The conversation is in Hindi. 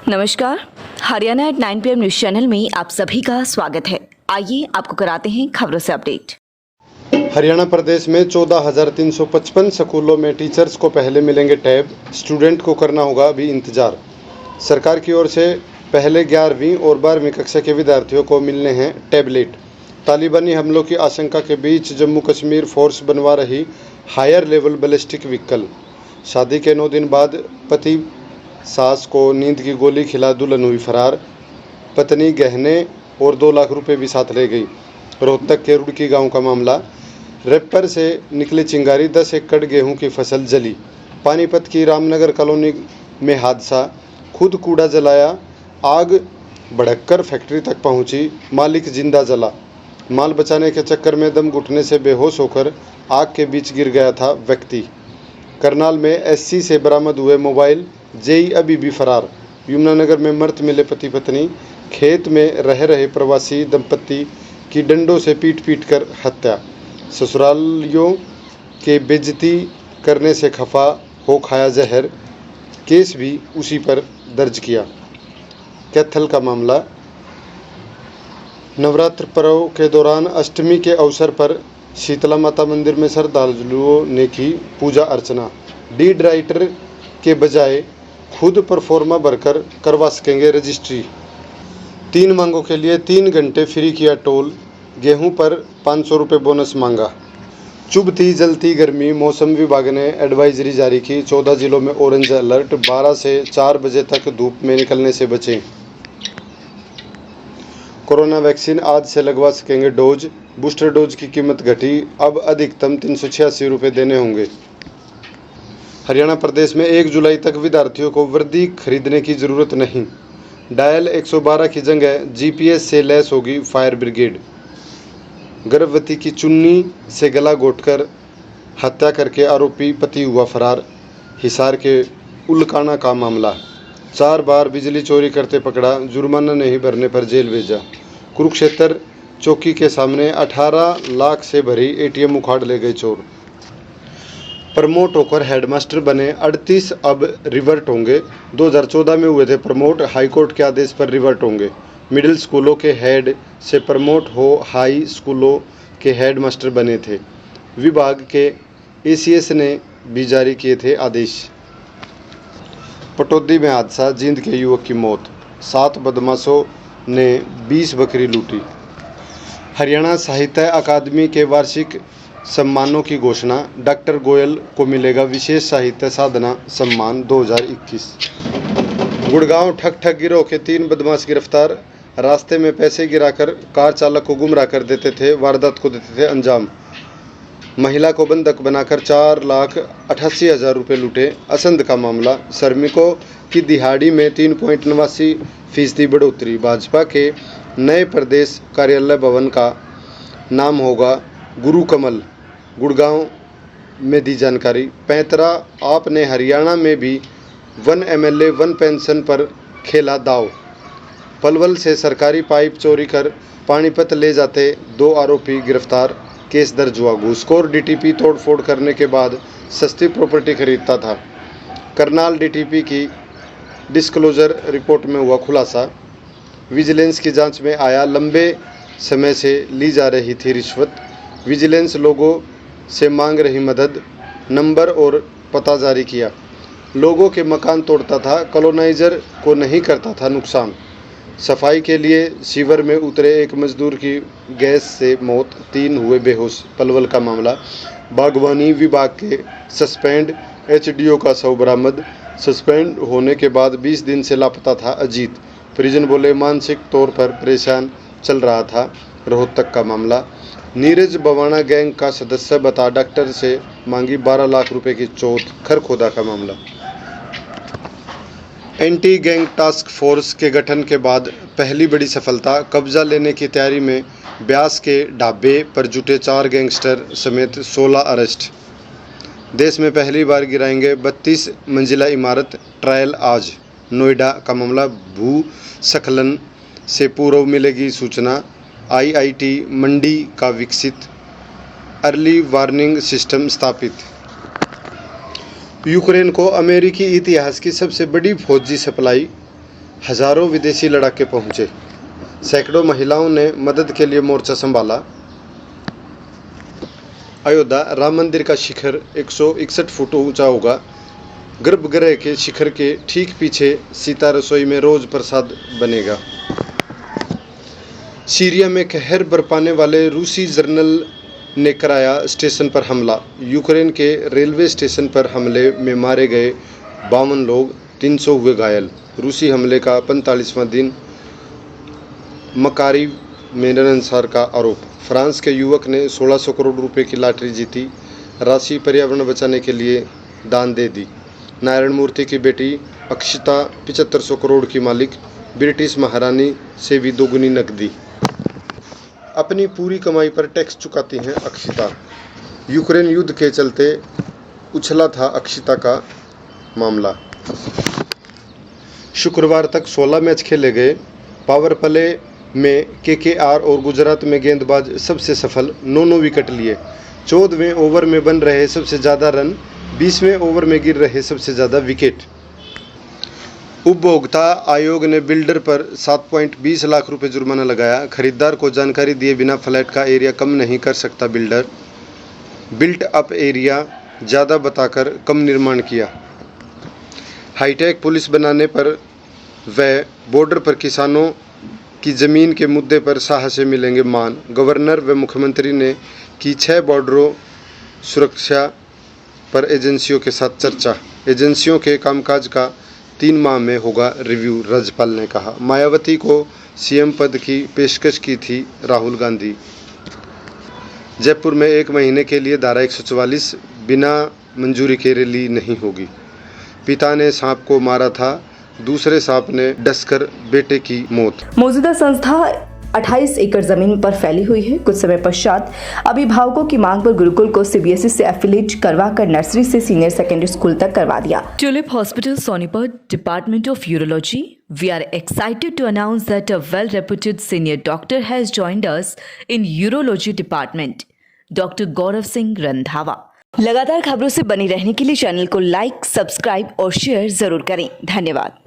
नमस्कार, Haryana at 9 PM news channel में आप सभी का स्वागत है। आइए आपको कराते हैं खबरों से अपडेट। हरियाणा प्रदेश में 14,355 स्कूलों में टीचर्स को पहले मिलेंगे टैब, स्टूडेंट को करना होगा अभी इंतजार। सरकार की ओर से पहले 11वीं और 12वीं कक्षा के विद्यार्थियों को मिलने हैं टैबलेट। तालिबानी हमलों की आशंका के बीच जम्मू कश्मीर फोर्स बनवा रही हायर लेवल बैलिस्टिक व्हीकल। शादी के 9 दिन बाद पति सास को नींद की गोली खिला दुल्हन हुई फरार। पत्नी गहने और 2 लाख रुपए भी साथ ले गई। रोहतक के रुड़की गांव का मामला। रैपर से निकली चिंगारी, 10 एकड़ गेहूं की फसल जली। पानीपत की रामनगर कॉलोनी में हादसा, खुद कूड़ा जलाया, आग भड़ककर फैक्ट्री तक पहुंची, मालिक जिंदा जला। माल बचाने के चक्कर में दम घुटने से बेहोश होकर आग के बीच गिर गया था व्यक्ति। करनाल में एससी से बरामद हुए मोबाइल, जेई अभी भी फरार। यमुनानगर में मृत मिले पति पत्नी। खेत में रह रहे प्रवासी दंपत्ति की डंडों से पीट कर हत्या। ससुरालियों के बेइज्जती करने से खफा हो खाया जहर, केस भी उसी पर दर्ज किया। कैथल का मामला। नवरात्र पर्व के दौरान अष्टमी के अवसर पर शीतला माता मंदिर में श्रद्धालुओं ने की पूजा अर्चना। डीड राइटर के बजाय खुद परफॉर्मा भरकर करवा सकेंगे रजिस्ट्री। 3 मांगों के लिए 3 घंटे फ्री किया टोल। गेहूं पर 500 रुपये बोनस मांगा। चुभती जलती गर्मी, मौसम विभाग ने एडवाइजरी जारी की। 14 जिलों में ऑरेंज अलर्ट। 12 से 4 बजे तक धूप में निकलने से बचें। कोरोना वैक्सीन आज से लगवा सकेंगे डोज। बूस्टर डोज की कीमत घटी, अब अधिकतम 386 रुपये देने होंगे। हरियाणा प्रदेश में 1 जुलाई तक विद्यार्थियों को वर्दी खरीदने की जरूरत नहीं। डायल 112 की जगह जीपीएस से लैस होगी फायर ब्रिगेड। गर्भवती की चुन्नी से गला घोंटकर हत्या करके आरोपी पति हुआ फरार। हिसार के उलकाना का मामला। 4 बार बिजली चोरी करते पकड़ा, जुर्माना नहीं भरने पर जेल भेजा। कुरुक्षेत्र चौकी के सामने 18 लाख से भरी एटीएम उखाड़ ले गए चोर। प्रमोट होकर हेडमास्टर बने 38 अब रिवर्ट होंगे। 2014 में हुए थे प्रमोट, हाईकोर्ट के आदेश पर रिवर्ट होंगे। मिडिल स्कूलों के हेड से प्रमोट हो हाई स्कूलों के हेडमास्टर बने थे। विभाग के एसीएस ने भी जारी किए थे आदेश। पटौदी में हादसा, जींद के युवक की मौत। 7 बदमाशों ने 20 बकरी लूटी। हरियाणा साहित्य अकादमी के वार्षिक सम्मानों की घोषणा। डॉक्टर गोयल को मिलेगा विशेष साहित्य साधना सम्मान 2021। गुड़गांव ठग गिरोह के 3 बदमाश गिरफ्तार। रास्ते में पैसे गिराकर कार चालक को गुमराह कर देते थे, वारदात को देते थे अंजाम। महिला को बंधक बनाकर 4,88,000 रुपये लूटे। असंध का मामला। श्रमिकों की दिहाड़ी में 3.89% बढ़ोतरी। भाजपा के नए प्रदेश कार्यालय भवन का नाम होगा गुरु कमल। गुड़गांव में दी जानकारी। पैंतरा आप ने हरियाणा में भी 1 MLA 1 पेंशन पर खेला दाव। पलवल से सरकारी पाइप चोरी कर पानीपत ले जाते 2 आरोपी गिरफ्तार, केस दर्ज हुआ। घूसखोर डीटीपी तोड़फोड़ करने के बाद सस्ती प्रॉपर्टी खरीदता था। करनाल डीटीपी की डिस्क्लोजर रिपोर्ट में हुआ खुलासा। विजिलेंस की जांच में आया लंबे समय से ली जा रही थी रिश्वत। विजिलेंस लोगों से मांग रही मदद, नंबर और पता जारी किया। लोगों के मकान तोड़ता था, कॉलोनाइजर को नहीं करता था नुकसान। सफाई के लिए सीवर में उतरे एक मजदूर की गैस से मौत, 3 हुए बेहोश। पलवल का मामला। बागवानी विभाग के सस्पेंड एचडीओ का शव बरामद। सस्पेंड होने के बाद 20 दिन से लापता था अजीत। परिजन बोले मानसिक तौर पर परेशान चल रहा था। रोहतक का मामला। नीरज बवाना गैंग का सदस्य बता डॉक्टर से मांगी 12 लाख रुपए की चोट। खरखोदा का मामला। एंटी गैंग टास्क फोर्स के गठन के बाद पहली बड़ी सफलता। कब्जा लेने की तैयारी में ब्यास के ढाबे पर जुटे 4 गैंगस्टर समेत 16 अरेस्ट। देश में पहली बार गिराएंगे 32 मंजिला इमारत, ट्रायल आज। नोएडा का मामला। भूस्खलन से पूर्व मिलेगी सूचना। आईआईटी मंडी का विकसित अर्ली वार्निंग सिस्टम स्थापित। यूक्रेन को अमेरिकी इतिहास की सबसे बड़ी फौजी सप्लाई। हजारों विदेशी लड़ाके पहुंचे। सैकड़ों महिलाओं ने मदद के लिए मोर्चा संभाला। अयोध्या राम मंदिर का शिखर 161 फुट ऊंचा होगा। गर्भगृह के शिखर के ठीक पीछे सीता रसोई में रोज प्रसाद बनेगा। सीरिया में कहर बरपाने वाले रूसी जर्नल ने कराया स्टेशन पर हमला। यूक्रेन के रेलवे स्टेशन पर हमले में मारे गए 52 लोग, 300 हुए घायल। रूसी हमले का 45वां दिन। मकारी मेननसार का आरोप। फ्रांस के युवक ने 1600 करोड़ रुपए की लॉटरी जीती। राशि पर्यावरण बचाने के लिए दान दे दी। नारायण मूर्ति की बेटी अक्षिता 7500 करोड़ की मालिक। ब्रिटिश महारानी से भी दोगुनी नकदी। अपनी पूरी कमाई पर टैक्स चुकाती हैं अक्षिता। यूक्रेन युद्ध के चलते उछला था अक्षिता का मामला। शुक्रवार तक 16 मैच खेले गए। पावर प्ले में केकेआर और गुजरात में गेंदबाज सबसे सफल, 9 विकेट लिए। 14वें ओवर में बन रहे सबसे ज़्यादा रन, 20वें ओवर में गिर रहे सबसे ज़्यादा विकेट। उपभोक्ता आयोग ने बिल्डर पर 7.20 लाख रुपए जुर्माना लगाया। खरीदार को जानकारी दिए बिना फ्लैट का एरिया कम नहीं कर सकता बिल्डर। बिल्ट अप एरिया ज़्यादा बताकर कम निर्माण किया। हाईटेक पुलिस बनाने पर व बॉर्डर पर किसानों की ज़मीन के मुद्दे पर शाह से मिलेंगे मान। गवर्नर व मुख्यमंत्री ने की 6 बॉर्डरों सुरक्षा पर एजेंसियों के साथ चर्चा। एजेंसियों के कामकाज का 3 माह में होगा रिव्यू, राज्यपाल ने कहा। मायावती को सीएम पद की पेशकश की थी राहुल गांधी। जयपुर में 1 महीने के लिए धारा 144 बिना मंजूरी के रैली नहीं होगी। पिता ने सांप को मारा था, दूसरे सांप ने डसकर बेटे की मौत। मौजूदा संस्था 28 एकड़ जमीन पर फैली हुई है। कुछ समय पश्चात अभिभावकों की मांग पर गुरुकुल को सीबीएसई से एफिलेट करवाकर नर्सरी से सीनियर सेकेंडरी स्कूल तक करवा दिया। Tulip hospital Sonipat, department of urology. We are excited to announce that a well-reputed senior doctor has joined us in urology department, doctor Gaurav Singh Randhawa. लगातार खबरों से बनी रहने के लिए चैनल को लाइक, सब्सक्राइब और शेयर जरूर करें। धन्यवाद।